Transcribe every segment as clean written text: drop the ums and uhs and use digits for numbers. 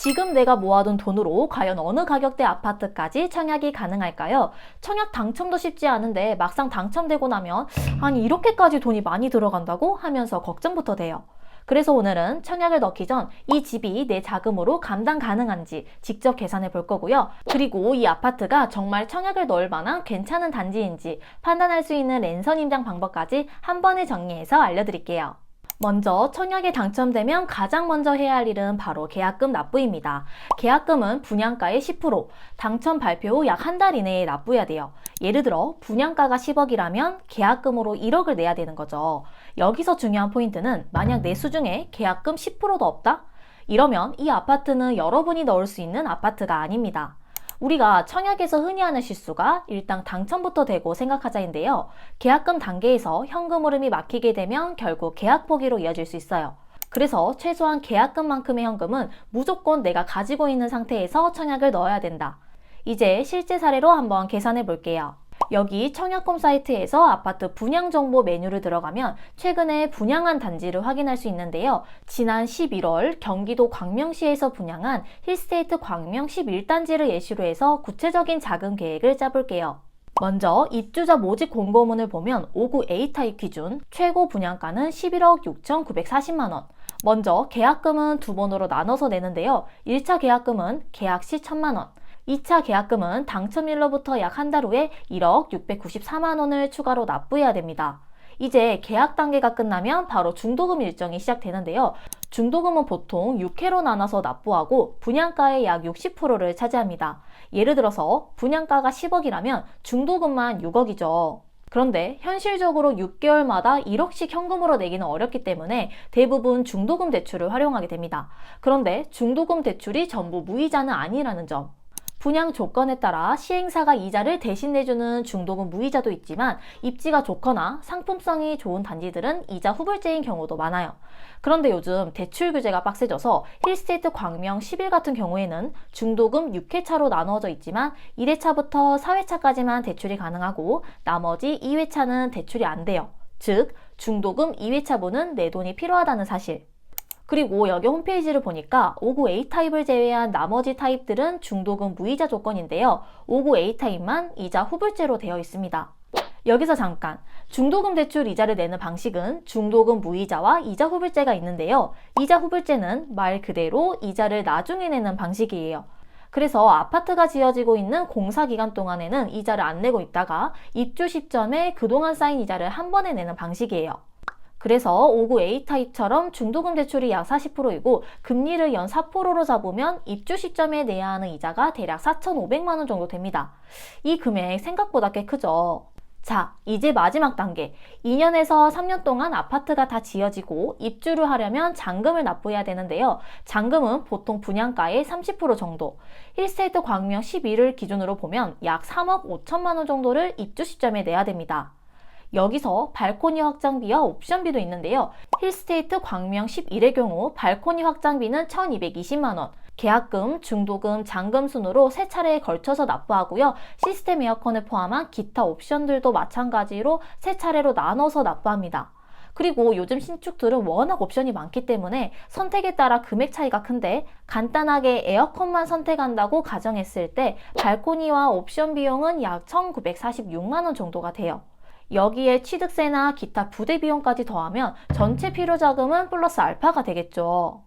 지금 내가 모아둔 돈으로 과연 어느 가격대 아파트까지 청약이 가능할까요? 청약 당첨도 쉽지 않은데 막상 당첨되고 나면 아니 이렇게까지 돈이 많이 들어간다고 하면서 걱정부터 돼요. 그래서 오늘은 청약을 넣기 전 이 집이 내 자금으로 감당 가능한지 직접 계산해 볼 거고요. 그리고 이 아파트가 정말 청약을 넣을 만한 괜찮은 단지인지 판단할 수 있는 랜선 임장 방법까지 한 번에 정리해서 알려드릴게요. 먼저 청약에 당첨되면 가장 먼저 해야 할 일은 바로 계약금 납부입니다. 계약금은 분양가의 10%, 당첨 발표 후 약 한 달 이내에 납부해야 돼요. 예를 들어 분양가가 10억이라면 계약금으로 1억을 내야 되는 거죠. 여기서 중요한 포인트는 만약 내수 중에 계약금 10%도 없다? 이러면 이 아파트는 여러분이 넣을 수 있는 아파트가 아닙니다. 우리가 청약에서 흔히 하는 실수가 일단 당첨부터 되고 생각하자인데요. 계약금 단계에서 현금 흐름이 막히게 되면 결국 계약 포기로 이어질 수 있어요. 그래서 최소한 계약금만큼의 현금은 무조건 내가 가지고 있는 상태에서 청약을 넣어야 된다. 이제 실제 사례로 한번 계산해 볼게요. 여기 청약홈 사이트에서 아파트 분양 정보 메뉴를 들어가면 최근에 분양한 단지를 확인할 수 있는데요. 지난 11월 경기도 광명시에서 분양한 힐스테이트 광명 11단지를 예시로 해서 구체적인 자금 계획을 짜볼게요. 먼저 입주자 모집 공고문을 보면 5구 A타입 기준 최고 분양가는 11억 6,940만 원. 먼저 계약금은 두 번으로 나눠서 내는데요. 1차 계약금은 계약 시 1,000만 원. 2차 계약금은 당첨일로부터 약 한 달 후에 1억 694만 원을 추가로 납부해야 됩니다. 이제 계약 단계가 끝나면 바로 중도금 일정이 시작되는데요. 중도금은 보통 6회로 나눠서 납부하고 분양가의 약 60%를 차지합니다. 예를 들어서 분양가가 10억이라면 중도금만 6억이죠. 그런데 현실적으로 6개월마다 1억씩 현금으로 내기는 어렵기 때문에 대부분 중도금 대출을 활용하게 됩니다. 그런데 중도금 대출이 전부 무이자는 아니라는 점. 분양 조건에 따라 시행사가 이자를 대신 내주는 중도금 무이자도 있지만 입지가 좋거나 상품성이 좋은 단지들은 이자 후불제인 경우도 많아요. 그런데 요즘 대출 규제가 빡세져서 힐스테이트 광명 10일 같은 경우에는 중도금 6회차로 나누어져 있지만 1회차부터 4회차까지만 대출이 가능하고 나머지 2회차는 대출이 안 돼요. 즉 중도금 2회차분은 내 돈이 필요하다는 사실. 그리고 여기 홈페이지를 보니까 5구 A타입을 제외한 나머지 타입들은 중도금 무이자 조건인데요. 5구 A타입만 이자 후불제로 되어 있습니다. 여기서 잠깐, 중도금 대출 이자를 내는 방식은 중도금 무이자와 이자 후불제가 있는데요. 이자 후불제는 말 그대로 이자를 나중에 내는 방식이에요. 그래서 아파트가 지어지고 있는 공사 기간 동안에는 이자를 안 내고 있다가 입주 시점에 그동안 쌓인 이자를 한 번에 내는 방식이에요. 그래서 5구 A타입처럼 중도금 대출이 약 40%이고 금리를 연 4%로 잡으면 입주 시점에 내야 하는 이자가 대략 4,500만 원 정도 됩니다. 이 금액 생각보다 꽤 크죠. 자, 이제 마지막 단계. 2년에서 3년 동안 아파트가 다 지어지고 입주를 하려면 잔금을 납부해야 되는데요. 잔금은 보통 분양가의 30% 정도. 힐스테이트 광명 11을 기준으로 보면 약 3억 5천만 원 정도를 입주 시점에 내야 됩니다. 여기서 발코니 확장비와 옵션비도 있는데요. 힐스테이트 광명 11의 경우 발코니 확장비는 1,220만 원, 계약금, 중도금, 잔금 순으로 3차례에 걸쳐서 납부하고요. 시스템 에어컨을 포함한 기타 옵션들도 마찬가지로 3차례로 나눠서 납부합니다. 그리고 요즘 신축들은 워낙 옵션이 많기 때문에 선택에 따라 금액 차이가 큰데 간단하게 에어컨만 선택한다고 가정했을 때 발코니와 옵션 비용은 약 1,946만 원 정도가 돼요. 여기에 취득세나 기타 부대 비용까지 더하면 전체 필요 자금은 플러스 알파가 되겠죠.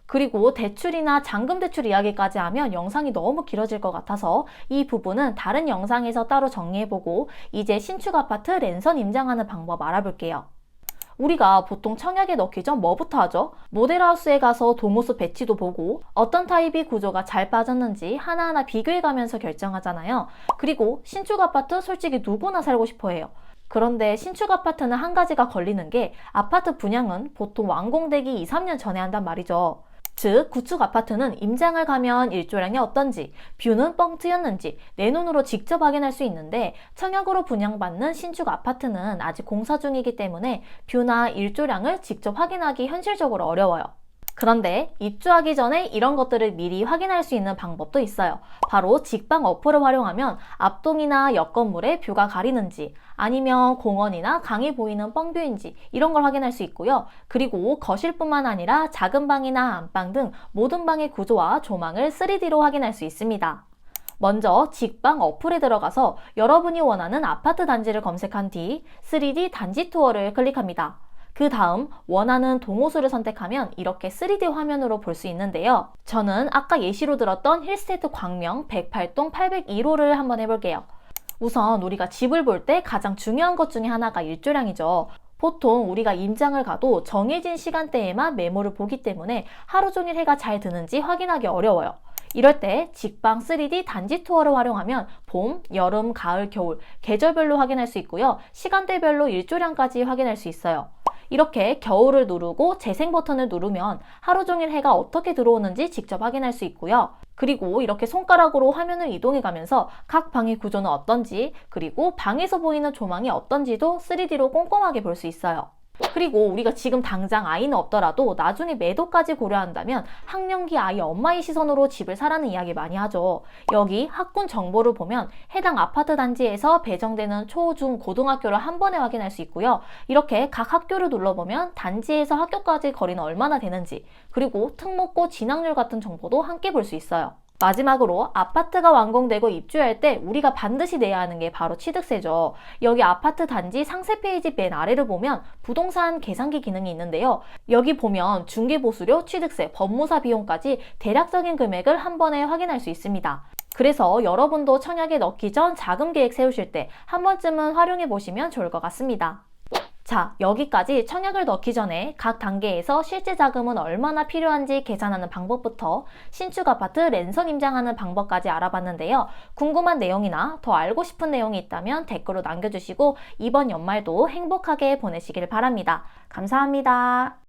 그리고 대출이나 잔금 대출 이야기까지 하면 영상이 너무 길어질 것 같아서 이 부분은 다른 영상에서 따로 정리해보고 이제 신축 아파트 랜선 임장하는 방법 알아볼게요. 우리가 보통 청약에 넣기 전 뭐부터 하죠? 모델하우스에 가서 도무수 배치도 보고 어떤 타입이 구조가 잘 빠졌는지 하나하나 비교해가면서 결정하잖아요. 그리고 신축 아파트 솔직히 누구나 살고 싶어 해요. 그런데 신축 아파트는 한 가지가 걸리는 게 아파트 분양은 보통 완공되기 2, 3년 전에 한단 말이죠. 즉 구축 아파트는 임장을 가면 일조량이 어떤지, 뷰는 뻥 트였는지 내 눈으로 직접 확인할 수 있는데 청약으로 분양받는 신축 아파트는 아직 공사 중이기 때문에 뷰나 일조량을 직접 확인하기 현실적으로 어려워요. 그런데 입주하기 전에 이런 것들을 미리 확인할 수 있는 방법도 있어요. 바로 직방 어플을 활용하면 앞동이나 옆 건물에 뷰가 가리는지 아니면 공원이나 강이 보이는 뻥뷰인지 이런 걸 확인할 수 있고요. 그리고 거실뿐만 아니라 작은 방이나 안방 등 모든 방의 구조와 조망을 3D로 확인할 수 있습니다. 먼저 직방 어플에 들어가서 여러분이 원하는 아파트 단지를 검색한 뒤 3D 단지 투어를 클릭합니다. 그 다음 원하는 동호수를 선택하면 이렇게 3D 화면으로 볼 수 있는데요. 저는 아까 예시로 들었던 힐스테이트 광명 108동 802호를 한번 해볼게요. 우선 우리가 집을 볼 때 가장 중요한 것 중에 하나가 일조량이죠. 보통 우리가 임장을 가도 정해진 시간대에만 매물을 보기 때문에 하루 종일 해가 잘 드는지 확인하기 어려워요. 이럴 때 직방 3D 단지 투어를 활용하면 봄, 여름, 가을, 겨울 계절별로 확인할 수 있고요. 시간대별로 일조량까지 확인할 수 있어요. 이렇게 겨울을 누르고 재생 버튼을 누르면 하루 종일 해가 어떻게 들어오는지 직접 확인할 수 있고요. 그리고 이렇게 손가락으로 화면을 이동해 가면서 각 방의 구조는 어떤지, 그리고 방에서 보이는 조망이 어떤지도 3D로 꼼꼼하게 볼 수 있어요. 그리고 우리가 지금 당장 아이는 없더라도 나중에 매도까지 고려한다면 학령기 아이 엄마의 시선으로 집을 사라는 이야기 많이 하죠. 여기 학군 정보를 보면 해당 아파트 단지에서 배정되는 초, 중, 고등학교를 한 번에 확인할 수 있고요. 이렇게 각 학교를 눌러보면 단지에서 학교까지 거리는 얼마나 되는지, 그리고 특목고 진학률 같은 정보도 함께 볼 수 있어요. 마지막으로 아파트가 완공되고 입주할 때 우리가 반드시 내야 하는 게 바로 취득세죠. 여기 아파트 단지 상세 페이지 맨 아래를 보면 부동산 계산기 기능이 있는데요. 여기 보면 중개보수료, 취득세, 법무사 비용까지 대략적인 금액을 한 번에 확인할 수 있습니다. 그래서 여러분도 청약에 넣기 전 자금 계획 세우실 때 한 번쯤은 활용해 보시면 좋을 것 같습니다. 자, 여기까지 청약을 넣기 전에 각 단계에서 실제 자금은 얼마나 필요한지 계산하는 방법부터 신축 아파트 랜선 임장하는 방법까지 알아봤는데요. 궁금한 내용이나 더 알고 싶은 내용이 있다면 댓글로 남겨주시고 이번 연말도 행복하게 보내시길 바랍니다. 감사합니다.